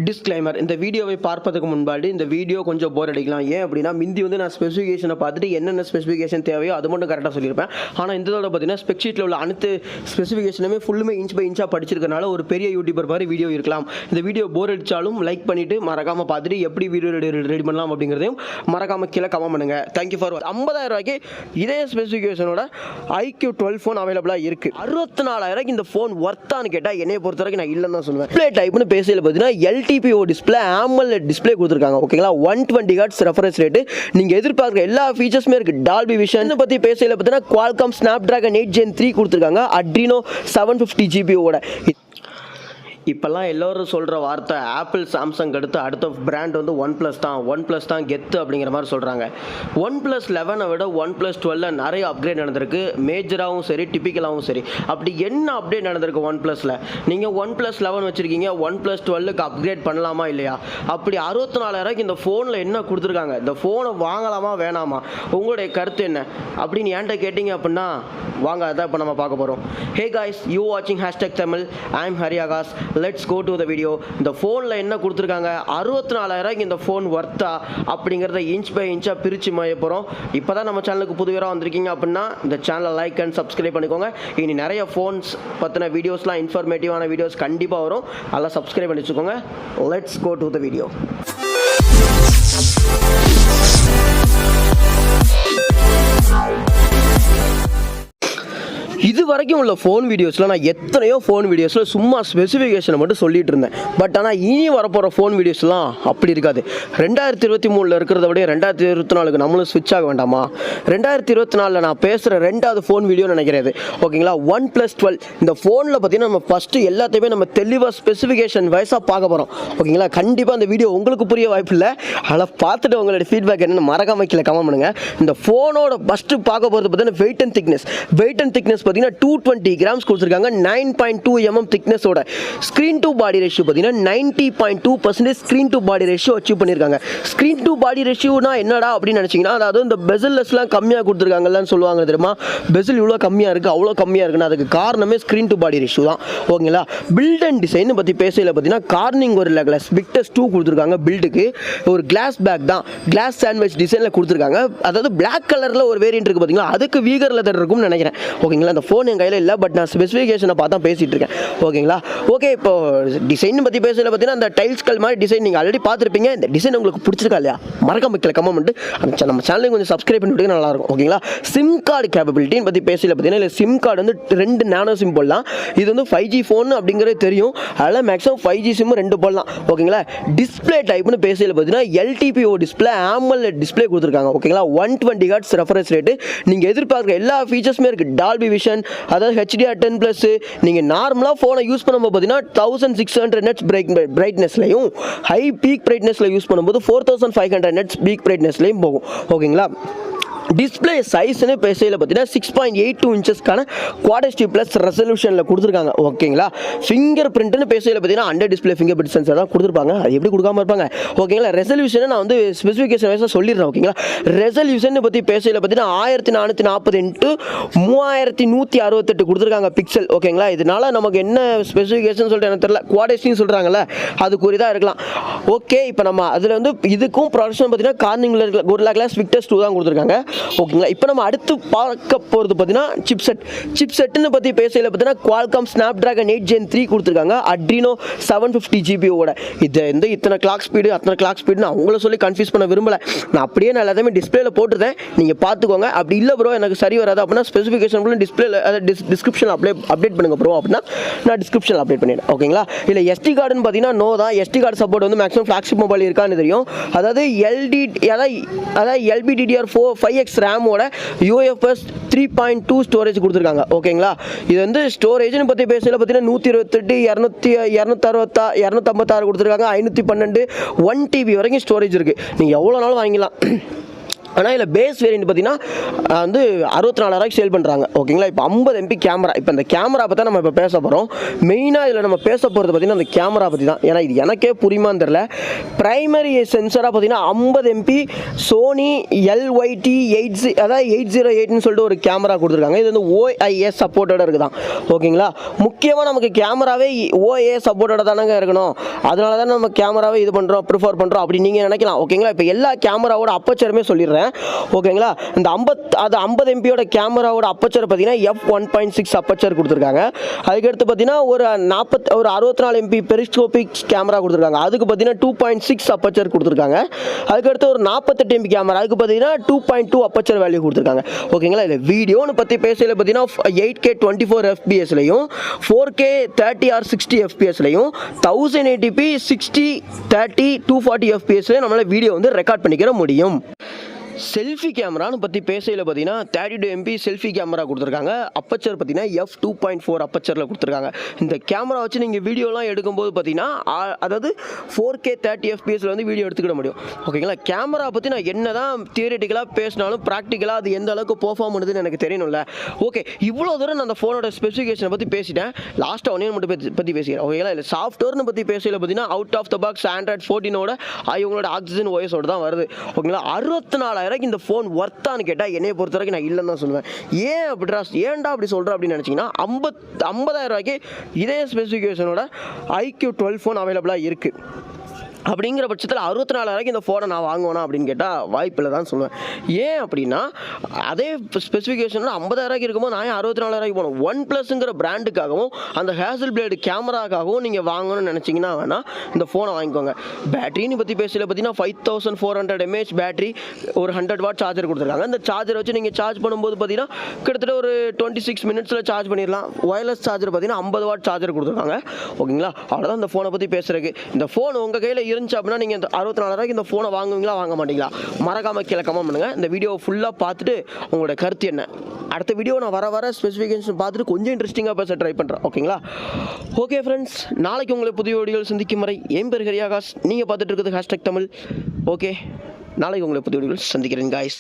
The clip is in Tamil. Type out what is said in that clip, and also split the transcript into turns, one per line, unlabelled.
டிஸ்க்ளைமர், இந்த வீடியோவை பார்ப்பதற்கு முன்பாடி இந்த வீடியோ கொஞ்சம் போர் அடிக்கலாம். ஏன் அப்படின்னா மிந்தி வந்து நான் ஸ்பெசிஃபிகேஷனை பார்த்துட்டு என்னென்ன ஸ்பெசிஃபிகேஷன் தேவையோ அது மட்டும் கரெக்டாக சொல்லியிருப்பேன். ஆனால் இந்த தடவை பார்த்தீங்கன்னா ஸ்பெக் ஷீட்டில் உள்ள அனைத்து ஸ்பெசிஃபிகேஷனுமே ஃபுல்லுமே இன்ச் பை இன்ச்சாக படிச்சிருக்கனால ஒரு பெரிய யூடியூபர் மாதிரி வீடியோ இருக்கலாம். இந்த வீடியோ போர் அடித்தாலும் லைக் பண்ணிவிட்டு மறக்காமல் பார்த்துட்டு எப்படி வீடியோ ரெடி பண்ணலாம் அப்படிங்கிறதையும் மறக்காமல் கீழே கமெண்ட் பண்ணுங்கள். தேங்க்யூ ஃபார் 50,000 ரூபாய்க்கு இதே ஸ்பெசிஃபிகேஷனோட iQ12 ஃபோன் அவைலபிளாக இருக்குது. 64,000 இந்த ஃபோன் ஒர்த்தான்னு கேட்டால் என்னை பொறுத்த வரைக்கும் நான் இல்லைன்னு தான் சொல்லுவேன். டிஸ்பிளே டைப்னு பேசல பார்த்தீங்கன்னா LTPO டிஸ்பிளே AMOLED டிஸ்பிளே கொடுத்துருக்காங்க. ஓகேங்களா, 120 Hz ரெஃபரன்ஸ் ரேட்டு. நீங்கள் எதிர்பார்க்குற எல்லா ஃபீச்சர்ஸுமே இருக்குது. டால்பி விஷன் பற்றி பேசல பார்த்தீங்கன்னா Qualcomm Snapdragon 8 Gen 3 கொடுத்துருக்காங்க. Adreno 750 GPU-ஓட. இப்போல்லாம் எல்லோரும் சொல்கிற வார்த்தை ஆப்பிள் சாம்சங் அடுத்து அடுத்த பிராண்ட் வந்து OnePlus தான் கெத்து அப்படிங்கிற மாதிரி சொல்கிறாங்க. OnePlus 11 விட OnePlus 12 நிறைய அப்கிரேட் நடந்திருக்கு. மேஜராகவும் சரி டிப்பிக்கலாகவும் சரி. அப்படி என்ன அப்டேட் நடந்திருக்கு OnePlusல? நீங்கள் OnePlus 11 வச்சுருக்கீங்க, OnePlus 12க்கு அப்கிரேட் பண்ணலாமா இல்லையா? அப்படி 64,000 இந்த ஃபோனில் என்ன கொடுத்துருக்காங்க? இந்த ஃபோனை வாங்கலாமா வேணாமா? உங்களுடைய கருத்து என்ன அப்படின்னு என்கிட்ட கேட்டிங்க அப்படின்னா வாங்க அதான் இப்போ நம்ம பார்க்க போகிறோம். ஹே காய்ஸ், யூ வாட்சிங் #Tamil. ஐ எம் ஹரியாகாஸ். Let's go to the video. இந்த ஃபோனில் என்ன கொடுத்துருக்காங்க, 64,000 இந்த ஃபோன் ஒர்த்தா அப்படிங்கிறத இன்ச் பை இன்ச்சாக பிரித்து மாய போகிறோம். இப்போ தான் நம்ம சேனலுக்கு புதுவராக வந்திருக்கீங்க அப்படின்னா இந்த சேனலை லைக் அண்ட் சப்ஸ்கிரைப் பண்ணிக்கோங்க. இனி நிறைய ஃபோன்ஸ் பற்றின வீடியோஸ்லாம் இன்ஃபர்மேட்டிவான வீடியோஸ் கண்டிப்பாக வரும். அதெல்லாம் சப்ஸ்கிரைப் பண்ணி வச்சுக்கோங்க. Let's go to the video. இது வரைக்கும் உள்ள ஃபோன் வீடியோஸில் நான் எத்தனையோ ஃபோன் வீடியோஸில் சும்மா ஸ்பெசிஃபிகேஷனை மட்டும் சொல்லிட்டு இருந்தேன். பட் ஆனால் இனி வரப்போகிற ஃபோன் வீடியோஸ்லாம் அப்படி இருக்காது. 2023 இருக்கிறத விட 2024 நம்மளும் ஸ்விட்ச் ஆக வேண்டாமா? 2024 நான் பேசுகிற ரெண்டாவது ஃபோன் வீடியோ நினைக்கிறது. ஓகேங்களா, OnePlus 12 இந்த ஃபோனில் பார்த்தீங்கன்னா நம்ம ஃபஸ்ட்டு எல்லாத்தையுமே நம்ம தெளிவாக ஸ்பெசிஃபிகேஷன் வைஸாக பார்க்க போகிறோம். ஓகேங்களா, கண்டிப்பாக அந்த வீடியோ உங்களுக்கு புரிய வாய்ப்பு இல்லை. அதில் பார்த்துட்டு உங்களோட ஃபீட்பேக் என்னென்னு மறக்காம கீழே கமெண்ட் பண்ணுங்கள். இந்த ஃபோனோட ஃபஸ்ட்டு பார்க்க போகிறது பார்த்தீங்கன்னா வெயிட் அண்ட் திக்னஸ் பார்த்தீங்கன்னா 220 கிராம்ஸ் கொடுத்துருக்காங்க. 9.2 mm திக்னஸோட. ஸ்க்ரீன் டு பாடி ரேஷியோ பார்த்தீங்கன்னா 90.2% screen to body ratio achieve பண்ணியிருக்காங்க. ஸ்க்ரீன் டு பாடி ரேஷியோனா என்னடா அப்படின்னு நினச்சிங்கன்னா, அதாவது இந்த பெசல்லஸ்லாம் கம்மியாக கொடுத்துருக்காங்கன்னு சொல்லுவாங்க தெரியுமா? பெசல் இவ்வளோ கம்மியாக இருக்குது அவ்வளோ கம்மியாக இருக்குன்னா அதுக்கு காரணமே ஸ்க்ரீன் டு பாடி ரேஷியோ தான். ஓகேங்களா, பில்ட் அண்ட் டிசைன் பற்றி பேசல பார்த்தீங்கன்னா கார்னிங் ஒரு கிளாஸ் விக்டஸ் 2 கொடுத்துருக்காங்க. பில்டுக்கு ஒரு கிளாஸ் பேக் தான், கிளாஸ் சாண்ட்விச் டிசைனில் கொடுத்துருக்காங்க. அதாவது பிளாக் கலரில் ஒரு வேரியன்ட் இருக்குது பார்த்தீங்களா, அதுக்கு வீகர் லெதர் இருக்கும்னு நினைக்கிறேன். ஓகேங்களா, அந்த ஃபோன் என் கையில் இல்லை, பட் நான் ஸ்பெசிஃபிகேஷனை பார்த்தா பேசிகிட்டு இருக்கேன். ஓகேங்களா, ஓகே. இப்போ டிசைன் பற்றி பேசல பார்த்தீங்கன்னா அந்த டைல்ஸ்கள் மாதிரி டிசைன் நீங்கள் ஆல்ரெடி பார்த்துருப்பீங்க. இந்த டிசைன் உங்களுக்கு பிடிச்சிருக்கா இல்லையா? மறக்காம கமெண்ட் பண்ணிட்டு நம்ம சேனலுக்கு கொஞ்சம் சப்ஸ்கிரைப் பண்ணிவிட்டு நல்லாயிருக்கும். ஓகேங்களா, சிம் கார்டு கேப்பபிலிட்டின்னு பற்றி பேசல பார்த்தீங்கன்னா இல்லை சிம் கார்டு வந்து 2 நானோ சிம் போடலாம். இது வந்து 5G ஃபோன் அப்படிங்கிறது தெரியும். அதில் மேக்ஸிமம் 5G சிம் 2 போடலாம். ஓகேங்களா, டிஸ்பிளே டைப்னு பேசல பார்த்தீங்கன்னா LTPO டிஸ்பிளே AMOLED டிஸ்பிளே கொடுத்துருக்காங்க. ஓகேங்களா, 120 Hz ரெஃபரன்ஸ் ரேட்டு. நீங்கள் எதிர்பார்க்குற எல்லா ஃபீச்சர்ஸுமே இருக்குது. டால்பி விஷன், அதாவது HDR10+. நீங்கள் நார்மலாக ஃபோனை யூஸ் பண்ணும்போது பார்த்தீங்கன்னா 1600 nits பிரைட்னஸ்லையும் ஹை பீக் பிரைட்னஸில் யூஸ் பண்ணும்போது 4500 nits பீக் பிரைட்னஸ்லையும் போகும். ஓகேங்களா, டிஸ்பிளே சைஸ்னு பேசையில் பார்த்தீங்கன்னா 6.82 இன்ச்சஸ்க்கான Quad HD+ ரெசல்யூஷனில் கொடுத்துருக்காங்க. ஓகேங்களா, ஃபிங்கர் பிரிண்ட்னு பேசையில் பார்த்தீங்கன்னா under display finger print sensor தான் கொடுத்துருப்பாங்க. அது எப்படி கொடுக்காம இருப்பாங்க? ஓகேங்களா, ரெசல்யூஷனை நான் வந்து ஸ்பெசிஃபிகேஷன் வைஸாக சொல்லிடுறேன். ஓகேங்களா, ரெசல்யூஷன் பற்றி பேசையில் பார்த்தீங்கன்னா 1440 x 3168 கொடுத்துருக்காங்க பிக்சல். ஓகேங்களா, இதனால நமக்கு என்ன ஸ்பெசிஃபிகேஷன் சொல்லிட்டு எனக்கு தெரியல. Quad HDன்னு சொல்கிறாங்கல்ல, அது குறிதாக இருக்கலாம். ஓகே, இப்போ நம்ம அதில் வந்து இதுக்கும் ப்ரொடக்ஷன் பார்த்தீங்கன்னா கார்னிங் ஒரு கிளாஸ் விக்டஸ் 2 தான் கொடுத்துருக்காங்க. ஓகேங்களா, இப்போ நம்ம அடுத்து பார்க்க போகிறது பார்த்தீங்கன்னா சிப்செட்னு பற்றி பேசையில் பார்த்தீங்கன்னா Qualcomm Snapdragon 8 Gen 3 கொடுத்துருக்காங்க. Adreno 750 GPU-ஓட. இது வந்து இத்தனை கிளாக் ஸ்பீடு அத்தனை கிளாக் ஸ்பீடுன்னு அவங்கள சொல்லி கன்ஃபியூஸ் பண்ண விரும்பலை. நான் அப்படியே நான் எல்லாத்தையுமே டிஸ்பிளேல போட்டுருந்தேன், நீங்கள் பார்த்துக்கோங்க. அப்படி இல்லை ப்ரோ எனக்கு சரி வராது அப்படின்னா ஸ்பெசிஃபிகேஷன் டிஸ்பிளேல டிஸ்கிரிப்ஷன் அப்டேட் பண்ணுங்க ப்ரோ அப்படின்னா நான் டிஸ்கிரிப்ஷன் அப்டேட் பண்ணிடுறேன். ஓகேங்களா, இல்லை SD கார்டுன்னு பார்த்தீங்கன்னா நோ தான். SD கார்டு சப்போர்ட் வந்து மேக்ஸிமம் Flagship மொபைல் இருக்கான்னு தெரியும். அதாவது LPDDR4 5X ரேமோட UFS 3.2 ஸ்டோரேஜ் கொடுத்துருக்காங்க. ஓகேங்களா, இது வந்து ஸ்டோரேஜ்னு பற்றி பேசல பார்த்தீங்கன்னா 128 256 கொடுத்துருக்காங்க. 512 1 TB வரைக்கும் ஸ்டோரேஜ் இருக்குது. நீங்கள் எவ்வளோ நாளும் வாங்கிக்கலாம். ஆனால் இதில் பேஸ் வேரியன்ட் பார்த்தீங்கன்னா வந்து 64,000 சேல் பண்ணுறாங்க. ஓகேங்களா, இப்போ 50 MP கேமரா. இப்போ இந்த கேமரா பற்றி நம்ம இப்போ பேச போகிறோம். மெயினாக இதில் நம்ம பேச போகிறது பார்த்தீங்கன்னா அந்த கேமரா பற்றி தான். ஏன்னா இது எனக்கே புரியுமான்னு தெரில. ப்ரைமரி சென்சராக பார்த்தீங்கன்னா 50 MP சோனி LYT 808ன்னு சொல்லிட்டு ஒரு கேமரா கொடுத்துருக்காங்க. இது வந்து OIS சப்போர்ட்டடாக இருக்குதான். ஓகேங்களா, முக்கியமாக நமக்கு கேமராவே OIS சப்போர்ட்டடாக தானங்க இருக்கணும். அதனால தான் நம்ம கேமராவே இது பண்ணுறோம், ப்ரிஃபர் பண்ணுறோம் அப்படி நீங்கள் நினைக்கலாம். ஓகேங்களா, இப்போ எல்லா கேமராவோட அப்பச்சருமே சொல்லிடுறேன். ஓகேங்களா, இந்த 50 MPயோட கேமராவோட அப்பச்சர் பார்த்தீங்கன்னா f1.6 அப்பச்சர் கொடுத்துருக்காங்க. அதுக்கடுத்து பார்த்தீங்கன்னா ஒரு 64 MP பெரிஸ்கோபிக் கேமரா கொடுத்துருக்காங்க. அதுக்கு பார்த்தீங்கன்னா 2.6 அப்பச்சர் கொடுத்துருக்காங்க. அதுக்கடுத்து ஒரு 48 MP கேமரா, அதுக்கு பார்த்தீங்கன்னா 2.2 அப்பச்சர் வேல்யூ கொடுத்துருக்காங்க. ஓகேங்களா, இல்லை வீடியோன்னு பற்றி பேசல பார்த்தீங்கன்னா 8K 24 FPS-லையும் 4K 30 or 60 FPS-லையும் 1080p 60 30 240 FPS-லையும் நம்மளால் வீடியோ வந்து ரெக்கார்ட் பண்ணிக்கிற முடியும். செல்ஃபி கேமரான்னு பற்றி பேசையில் பார்த்தீங்கன்னா 32 MP செல்ஃபி கேமரா கொடுத்துருக்காங்க. அப்பச்சர் பார்த்தீங்கன்னா f2.4 அப்பச்சரில் கொடுத்துருக்காங்க. இந்த கேமரா வச்சு நீங்கள் வீடியோலாம் எடுக்கும்போது பார்த்தீங்கன்னா அதாவது 4K 30 FPS-ல வந்து வீடியோ எடுத்துக்கிட முடியும். ஓகேங்களா, கேமரா பற்றி நான் என்ன தான் தியரிட்டிக்கலாக பேசினாலும் ப்ராக்டிக்கலாக அது எந்த அளவுக்கு பெர்ஃபார்ம் பண்ணுதுன்னு எனக்கு தெரியணும்ல. ஓகே, இவ்வளோ தூரம் நான் அந்த ஃபோனோட ஸ்பெசிஃபிகேஷனை பற்றி பேசிட்டேன். லாஸ்ட்டாக ஒன்றே மட்டும் பற்றி பேசிக்கிறேன். ஓகேங்களா, இல்லை சாஃப்ட்வேர்னு பற்றி பேசையில் பார்த்தீங்கன்னா out of the box Android 14ஓட இவங்களோட ஆக்சிஜன் OS-ஓட தான் வருது. ஓகேங்களா, 64,000 இந்த ஃபோன் ஒர்த்தான்னு கேட்டால் என்னைய பொறுத்த வரைக்கும் நான் இல்லைன்னு தான் சொல்லுவேன். ஏன்டா அப்படி சொல்கிறேன் அப்படின்னு நினச்சிங்கன்னா 50,000 ரூபாய்க்கு இதே ஸ்பெசிஃபிகேஷனோட IQ 12 ஃபோன் அவைலபிளாக இருக்குது. அப்படிங்கிற பட்சத்தில் 64,000 இந்த ஃபோனை நான் வாங்குவேனா அப்படின்னு கேட்டால் வாய்ப்பில்லை தான் சொல்லுவேன். ஏன் அப்படின்னா அதே ஸ்பெசிஃபிகேஷனில் 50,000 இருக்கும்போது நான் 64,000 போகணும். OnePlusங்கிற பிராண்டுக்காகவும் அந்த Hasselblad கேமராக்காகவும் நீங்கள் வாங்கணும்னு நினச்சிங்கன்னா வேணால் இந்த ஃபோனை வாங்கிக்கோங்க. பேட்டரின்னு பற்றி பேசல பார்த்தீங்கன்னா 5400 mAh பேட்டரி, ஒரு 100 வாட் சார்ஜர் கொடுத்துருக்காங்க. அந்த சார்ஜரை வச்சு நீங்கள் சார்ஜ் பண்ணும்போது பார்த்தீங்கன்னா கிட்டத்தட்ட ஒரு 26 மினிட்ஸில் சார்ஜ் பண்ணிடலாம். ஒயர்லெஸ் சார்ஜர் பார்த்தீங்கன்னா 50 வாட் சார்ஜர் கொடுத்துருக்காங்க. ஓகேங்களா, அவ்வளோதான் இந்த ஃபோனை பற்றி பேசுகிறதுக்கு. இந்த ஃபோன் உங்கள் கையில் இருந்துச்சு அப்படின்னா நீங்கள் 64,000 இந்த ஃபோனை வாங்குவீங்களா வாங்க மாட்டீங்களா? மறக்காம கீழே கமெண்ட் பண்ணுங்கள். இந்த வீடியோ ஃபுல்லாக பார்த்துட்டு உங்களோட கருத்து என்ன. அடுத்த வீடியோ நான் வர ஸ்பெசிஃபிகேஷன் பார்த்துட்டு கொஞ்சம் இன்ட்ரெஸ்டிங்காக பேச ட்ரை பண்ணுறேன். ஓகேங்களா, ஓகே ஃப்ரெண்ட்ஸ், நாளைக்கு உங்களை புதிய வீடியோவில் சந்திக்கும் வரை என் பேர் ஹரியாகாஷ். நீங்கள் பார்த்துட்டு இருக்கிறது #தமிழ். ஓகே, நாளைக்கு உங்களை புதிய வீடியோவில் சந்திக்கிறேன் காய்ஸ்.